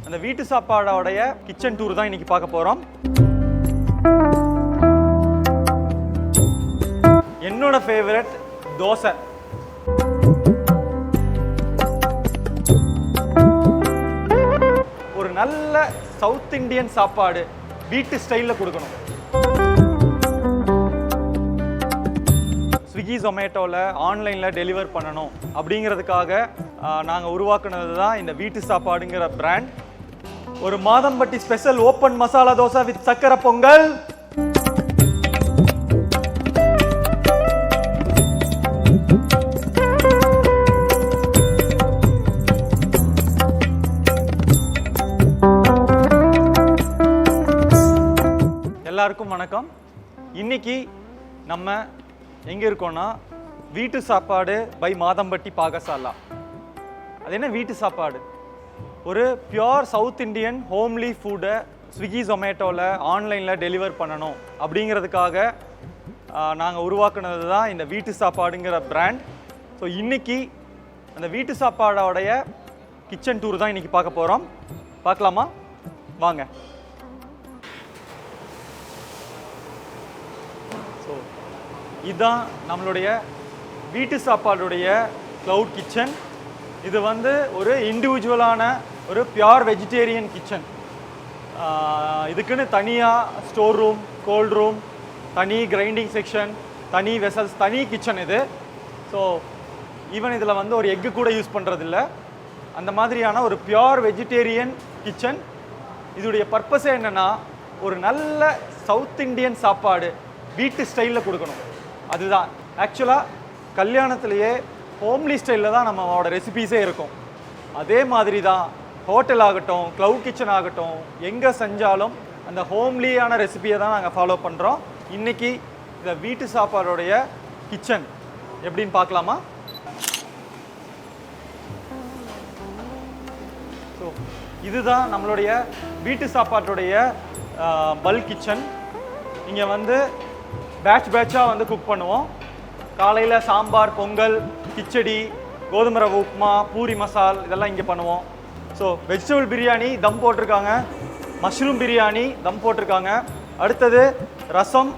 அந்த வீட்டு சாப்பாடோடைய kitchen tour தான் இன்னைக்கு பார்க்க போகிறோம். என்னோட ஃபேவரட் தோசை. ஒரு நல்ல சவுத் இந்தியன் சாப்பாடு வீட்டு ஸ்டைலில் கொடுக்கணும். ஸ்விக்கி ஜொமேட்டோவில் ஆன்லைனில் டெலிவர் பண்ணணும் அப்படிங்கிறதுக்காக நாங்கள் உருவாக்குனது தான் இந்த வீட்டு சாப்பாடுங்கிற பிராண்ட். ஒரு Madhampatti special open masala dosa with sakkarai pongal. எல்லாருக்கும் வணக்கம். இன்னைக்கு நம்ம எங்கே இருக்கோம்னா வீட்டு சாப்பாடு பை மாதம்பட்டி பாகசாலா. அது என்ன வீட்டு சாப்பாடு? ஒரு பியோர் சவுத் இண்டியன் ஹோம்லி ஃபுட்டை ஸ்விக்கி ஜொமேட்டோவில் ஆன்லைனில் டெலிவர் பண்ணணும் அப்படிங்கிறதுக்காக நாங்கள் உருவாக்குனது தான் இந்த வீட்டு சாப்பாடுங்கிற பிராண்ட். ஸோ இன்றைக்கி அந்த வீட்டு சாப்பாடோடைய கிச்சன் டூர் தான் இன்றைக்கி பார்க்க போகிறோம். பார்க்கலாமா? வாங்க. ஸோ இதுதான் நம்மளுடைய வீட்டு சாப்பாடுடைய க்ளவுட் கிச்சன். இது வந்து ஒரு இண்டிவிஜுவலான ஒரு பியோர் வெஜிடேரியன் கிச்சன். இதுக்குன்னு தனியாக ஸ்டோர் ரூம், கோல்ட் ரூம், தனி கிரைண்டிங் செக்ஷன், தனி வெசல்ஸ், தனி கிச்சன் இது. ஸோ ஈவன் இதில் வந்து ஒரு எக்கு கூட யூஸ் பண்ணுறதில்ல. அந்த மாதிரியான ஒரு பியோர் வெஜிடேரியன் கிச்சன். இதோடைய பர்பஸே என்னென்னா ஒரு நல்ல சவுத் இண்டியன் சாப்பாடு வீட்டு ஸ்டைலில் கொடுக்கணும். அதுதான் ஆக்சுவலாக கல்யாணத்துலேயே ஹோம்லி ஸ்டைலில் தான் நம்மளோட ரெசிபீஸே இருக்கும். அதே மாதிரி தான் ஹோட்டல் ஆகட்டும், க்ளவுட் கிச்சன் ஆகட்டும், எங்கே செஞ்சாலும் அந்த ஹோம்லியான ரெசிபியை தான் நாங்கள் ஃபாலோ பண்ணுறோம். இன்றைக்கி இந்த வீட்டு சாப்பாடோடைய கிச்சன் எப்படின்னு பார்க்கலாமா? ஸோ இதுதான் நம்மளுடைய வீட்டு சாப்பாட்டுடைய பல்க் கிச்சன். இங்கே வந்து பேட்சாக வந்து குக் பண்ணுவோம். காலையில் சாம்பார், பொங்கல், கிச்சடி, கோதுமை ரவை உப்புமா, பூரி மசால் இதெல்லாம் இங்கே பண்ணுவோம். ஸோ வெஜிடபிள் பிரியாணி தம் போட்டிருக்காங்க, மஷ்ரூம் பிரியாணி தம் போட்டிருக்காங்க. அடுத்தது ரசம்,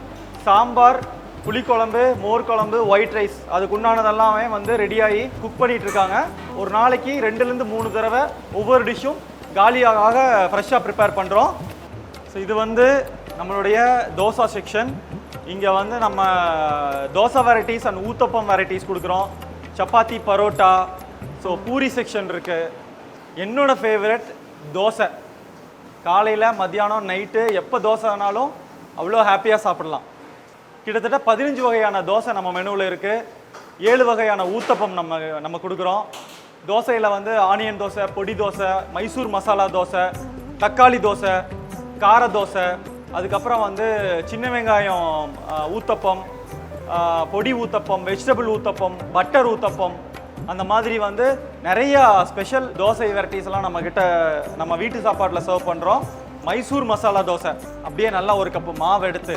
சாம்பார், புளிக்குழம்பு, மோர் குழம்பு, ஒயிட் ரைஸ் அதுக்கு உண்டானதெல்லாமே வந்து ரெடியாகி குக் பண்ணிகிட்ருக்காங்க. ஒரு நாளைக்கு 2-3 தடவை ஒவ்வொரு டிஷ்ஷும் காலியாக ஃப்ரெஷ்ஷாக ப்ரிப்பேர் பண்ணுறோம். ஸோ இது வந்து நம்மளுடைய தோசா செக்ஷன். இங்கே வந்து நம்ம dosa varieties and uttapam varieties கொடுக்குறோம். சப்பாத்தி, பரோட்டா, ஸோ பூரி செக்ஷன் இருக்குது. என்னோட ஃபேவரட் தோசை. காலையில், மத்தியானம், நைட்டு எப்போ தோசை ஆனாலும் அவ்வளோ ஹாப்பியாக சாப்பிடலாம். கிட்டத்தட்ட 15 வகையான தோசை நம்ம மெனுவில் இருக்குது. 7 வகையான ஊத்தப்பம் நம்ம கொடுக்குறோம். தோசையில் வந்து ஆனியன் தோசை, பொடி தோசை, மைசூர் மசாலா தோசை, தக்காளி தோசை, கார தோசை, அதுக்கப்புறம் வந்து சின்ன வெங்காயம் ஊத்தப்பம், பொடி ஊத்தப்பம், வெஜிடபிள் ஊத்தப்பம், பட்டர் ஊத்தப்பம், அந்த மாதிரி வந்து நிறையா ஸ்பெஷல் தோசை வெரைட்டிஸ்லாம் நம்ம வீட்டு சாப்பாட்டில் சர்வ் பண்ணுறோம். மைசூர் மசாலா தோசை அப்படியே நல்லா ஒரு கப்பு மாவு எடுத்து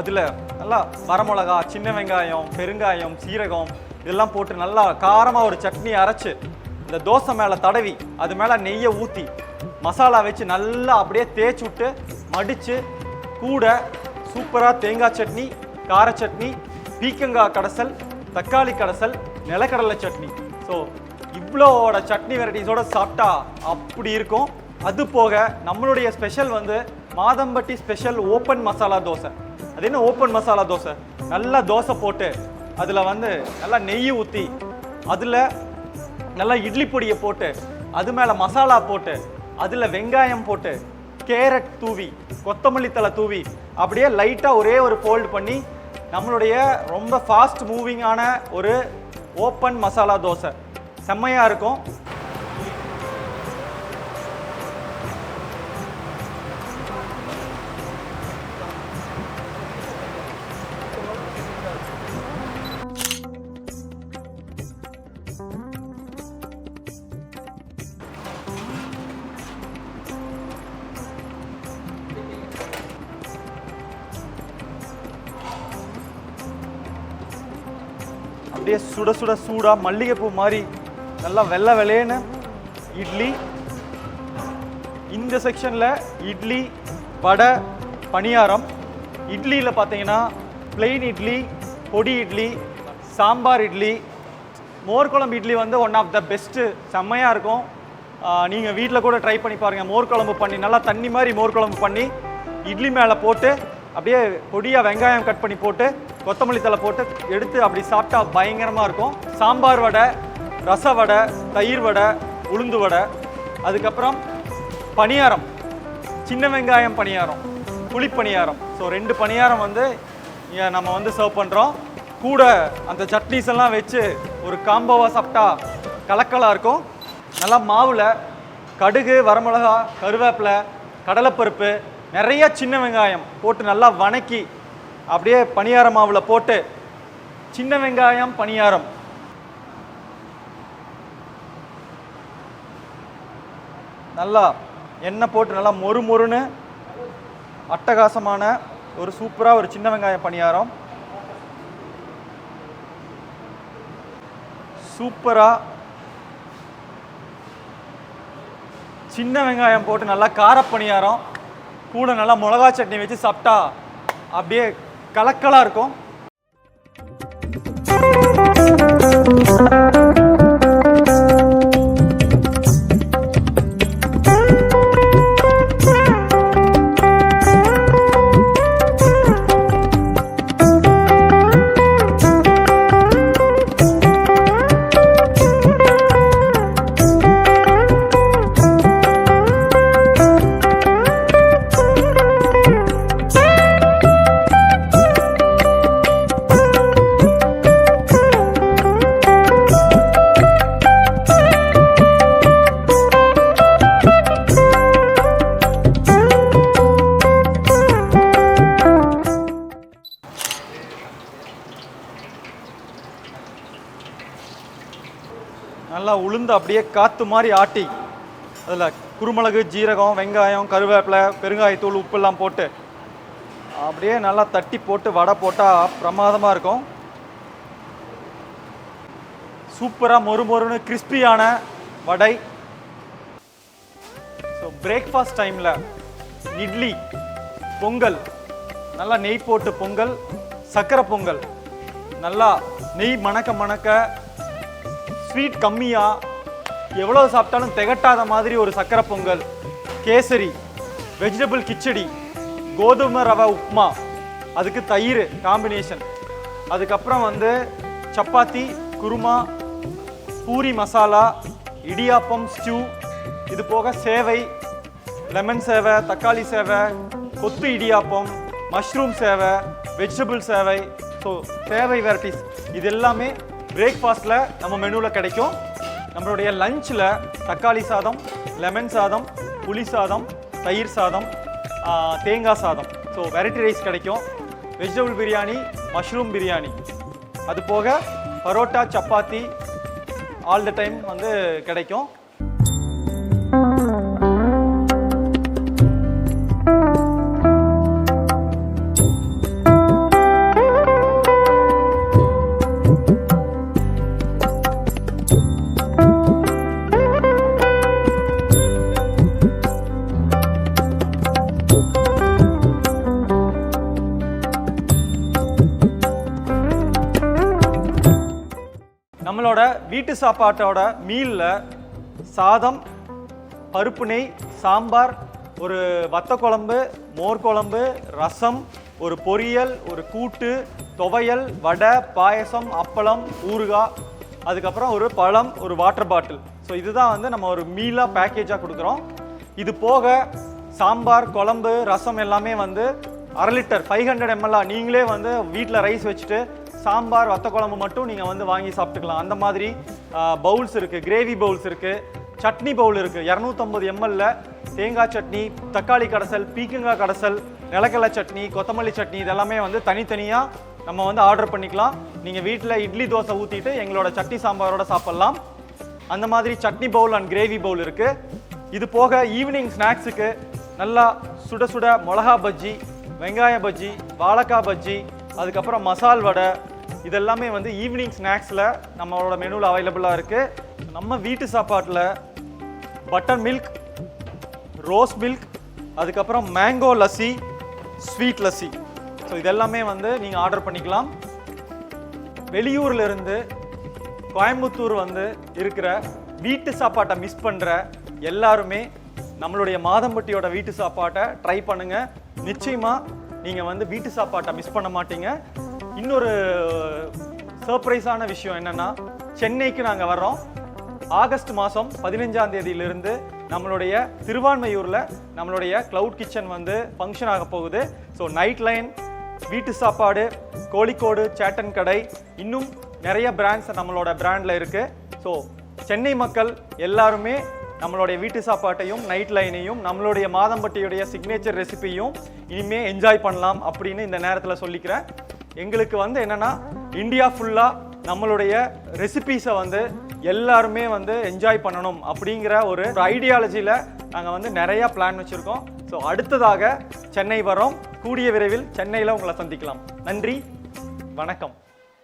அதில் நல்லா வரமிளகா, சின்ன வெங்காயம், பெருங்காயம், சீரகம் இதெல்லாம் போட்டு நல்லா காரமாக ஒரு சட்னி அரைச்சி இந்த தோசை மேலே தடவி அது மேலே நெய்யை ஊற்றி மசாலா வச்சு நல்லா அப்படியே தேய்ச்சி விட்டு மடித்து கூட சூப்பராக தேங்காய் சட்னி, கார சட்னி, பீக்கங்காய் கடைசல், தக்காளி கடைசல், நிலக்கடலை சட்னி. ஸோ இவ்வளோட சட்னி வெரைட்டிஸோடு சாப்பிட்டா அப்படி இருக்கும். அது போக நம்மளுடைய ஸ்பெஷல் வந்து மாதம்பட்டி ஸ்பெஷல் ஓப்பன் மசாலா தோசை. அது என்ன ஓப்பன் மசாலா தோசை? நல்லா தோசை போட்டு அதில் வந்து நல்லா நெய் ஊற்றி அதில் நல்லா இட்லி பொடியை போட்டு அது மேலே மசாலா போட்டு அதில் வெங்காயம் போட்டு கேரட் தூவி, கொத்தமல்லி தலை தூவி அப்படியே லைட்டாக ஒரே ஒரு ஃபோல்டு பண்ணி நம்மளுடைய ரொம்ப ஃபாஸ்ட் மூவிங்கான ஒரு ஓப்பன் மசாலா தோசை செம்மையாக இருக்கும். அப்படியே சுட சுட சூடாக மல்லிகைப்பூ மாதிரி நல்லா வெள்ளை வெள்ளைன்னு இட்லி. இந்த செக்ஷனில் இட்லி, வடை, பணியாரம். இட்லியில் பார்த்தீங்கன்னா பிளெயின் இட்லி, பொடி இட்லி, சாம்பார் இட்லி, மோர் குழம்பு இட்லி வந்து ஒன் ஆஃப் த பெஸ்ட்டு, செம்மையாக இருக்கும். நீங்கள் வீட்டில் கூட ட்ரை பண்ணி பாருங்கள். மோர் குழம்பு பண்ணி நல்லா தண்ணி மாதிரி மோர் குழம்பு பண்ணி இட்லி மேலே போட்டு அப்படியே பொடியாக வெங்காயம் கட் பண்ணி போட்டு கொத்தமல்லி தழை போட்டு எடுத்து அப்படி சாப்பிட்டா பயங்கரமாக இருக்கும். சாம்பார் வடை, ரச வடை, தயிர் வடை, உளுந்து வடை. அதுக்கப்புறம் பணியாரம், சின்ன வெங்காயம் பணியாரம், புளி பணியாரம். ஸோ 2 பணியாரம் வந்து நம்ம வந்து சர்வ் பண்ணுறோம். கூட அந்த சட்னிஸ் எல்லாம் வச்சு ஒரு காம்போவாக சாப்பிட்டா கலக்கலாக இருக்கும். நல்லா மாவில் கடுகு, வரமிளகா, கருவேப்பிலை, கடலைப்பருப்பு, நிறைய சின்ன வெங்காயம் போட்டு நல்லா வணக்கி அப்படியே பணியார மாவில் போட்டு சின்ன வெங்காயம் பணியாரம். நல்லா எண்ணெய் போட்டு நல்லா மொறு மொறுன்னு அட்டகாசமான ஒரு சூப்பராக ஒரு சின்ன வெங்காயம் பணியாரம். சூப்பராக சின்ன வெங்காயம் போட்டு நல்லா காரப்பணியாரம் கூட நல்லா மிளகா சட்னி வச்சு சாப்பிட்டா அப்படியே கலக்கலாக இருக்கும். நல்லா உளுந்து அப்படியே காற்று மாதிரி ஆட்டி அதில் குருமிளகு, ஜீரகம், வெங்காயம், கருவேப்பிலை, பெருங்காயத்தூள், உப்பெல்லாம் போட்டு அப்படியே நல்லா தட்டி போட்டு வடை போட்டால் பிரமாதமாக இருக்கும். சூப்பராக மொறு மொறுன்னு கிறிஸ்பியான வடை. ஸோ பிரேக்ஃபாஸ்ட் டைமில் இட்லி, பொங்கல், நல்லா நெய் போட்டு பொங்கல், சர்க்கரை பொங்கல், நல்லா நெய் மணக்க மணக்க, ஸ்வீட் கம்மியாக, எவ்வளோ சாப்பிட்டாலும் திகட்டாத மாதிரி ஒரு சர்க்கரை பொங்கல், கேசரி, வெஜிடபிள் கிச்சடி, கோதுமை ரவை உப்புமா, அதுக்கு தயிர் காம்பினேஷன். அதுக்கப்புறம் வந்து சப்பாத்தி, குருமா, பூரி மசாலா, இடியாப்பம், ஸ்டியூ, இது போக சேவை, லெமன் சேவை, தக்காளி சேவை, கொத்து இடியாப்பம், மஷ்ரூம் சேவை, வெஜிடபிள் சேவை. ஸோ சேவை வெரைட்டிஸ் இது எல்லாமே பிரேக்ஃபாஸ்ட்டில் நம்ம மெனுவில் கிடைக்கும். நம்மளுடைய லஞ்சில் தக்காளி சாதம், லெமன் சாதம், புளி சாதம், தயிர் சாதம், தேங்காய் சாதம், ஸோ வெரைட்டி ரைஸ் கிடைக்கும். வெஜிடபிள் பிரியாணி, மஷ்ரூம் பிரியாணி, அது போக parotta, chapati all the time வந்து கிடைக்கும். நம்மளோட வீட்டு சாப்பாட்டோட மீலில் சாதம், பருப்பு நெய், சாம்பார், ஒரு வத்த குழம்பு, மோர் குழம்பு, ரசம், ஒரு பொரியல், ஒரு கூட்டு, துவையல், வடை, பாயசம், அப்பளம், ஊறுகாய், அதுக்கப்புறம் ஒரு பழம், ஒரு வாட்டர் பாட்டில். ஸோ இதுதான் வந்து நம்ம ஒரு மீலாக பேக்கேஜாக கொடுக்குறோம். இது போக சாம்பார், குழம்பு, ரசம் எல்லாமே வந்து 1/2 லிட்டர் 500 ml நீங்களே வந்து வீட்டில் ரைஸ் வச்சுட்டு சாம்பார், வத்த குழம்பு மட்டும் நீங்கள் வந்து வாங்கி சாப்பிட்டுக்கலாம். அந்த மாதிரி பவுல்ஸ் இருக்குது, கிரேவி பவுல்ஸ் இருக்குது, சட்னி பவுல் இருக்குது. 250 ml தேங்காய் சட்னி, தக்காளி கடைசல், பீக்கங்காய் கடைசல், நிலக்கடலை சட்னி, கொத்தமல்லி சட்னி, இதெல்லாமே வந்து தனித்தனியாக நம்ம வந்து ஆர்டர் பண்ணிக்கலாம். நீங்கள் வீட்டில் இட்லி தோசை ஊற்றிட்டு எங்களோட சட்னி சாம்பாரோட சாப்பிட்லாம். அந்த மாதிரி chutney bowl and gravy bowl இருக்குது. இது போக ஈவினிங் ஸ்நாக்ஸுக்கு நல்லா சுட சுட மிளகா பஜ்ஜி, வெங்காய பஜ்ஜி, வாழைக்காய் பஜ்ஜி, அதுக்கப்புறம் மசால் வடை, இதெல்லாமே வந்து ஈவினிங் ஸ்நாக்ஸில் நம்மளோட மெனுவில் அவைலபிளாக இருக்குது. நம்ம வீட்டு சாப்பாட்டில் பட்டர் மில்க், ரோஸ் மில்க், அதுக்கப்புறம் mango lassi, sweet lassi. So இதெல்லாமே வந்து நீங்கள் ஆர்டர் பண்ணிக்கலாம். வெளியூர்ல இருந்து கோயம்புத்தூர் வந்து இருக்கிற வீட்டு சாப்பாட்டை மிஸ் பண்ணுற எல்லாருமே நம்மளுடைய மாதம்பட்டியோட வீட்டு சாப்பாட்டை ட்ரை பண்ணுங்க. நிச்சயமாக நீங்கள் வந்து வீட்டு சாப்பாட்டை மிஸ் பண்ண மாட்டீங்க. இன்னொரு சர்ப்ரைஸான விஷயம் என்னன்னா, சென்னைக்கு நாங்கள் வர்றோம். ஆகஸ்ட் மாதம் 15ஆம் தேதியிலிருந்து நம்மளுடைய திருவான்மையூரில் நம்மளுடைய கிளவுட் கிச்சன் வந்து ஃபங்க்ஷன் ஆக போகுது. ஸோ நைட் லைன், வீட்டு சாப்பாடு, கோழிக்கோடு, சேட்டன் கடை, இன்னும் நிறைய பிராண்ட்ஸ் நம்மளோட பிராண்டில் இருக்குது. ஸோ சென்னை மக்கள் எல்லாருமே நம்மளுடைய வீட்டு சாப்பாட்டையும் நைட் லைனையும் நம்மளுடைய மாதம்பட்டியுடைய சிக்னேச்சர் ரெசிபியும் இனிமே என்ஜாய் பண்ணலாம் அப்படின்னு இந்த நேரத்தில் சொல்லிக்கிறேன். எங்களுக்கு வந்து என்னென்னா, இந்தியா ஃபுல்லாக நம்மளுடைய ரெசிபீஸை வந்து எல்லாருமே வந்து என்ஜாய் பண்ணணும் அப்படிங்கிற ஒரு ஐடியாலஜியில் நாங்கள் வந்து நிறையா பிளான் வச்சுருக்கோம். ஸோ அடுத்ததாக சென்னை வரோம். கூடிய விரைவில் சென்னையில் உங்களை சந்திக்கலாம். நன்றி, வணக்கம்.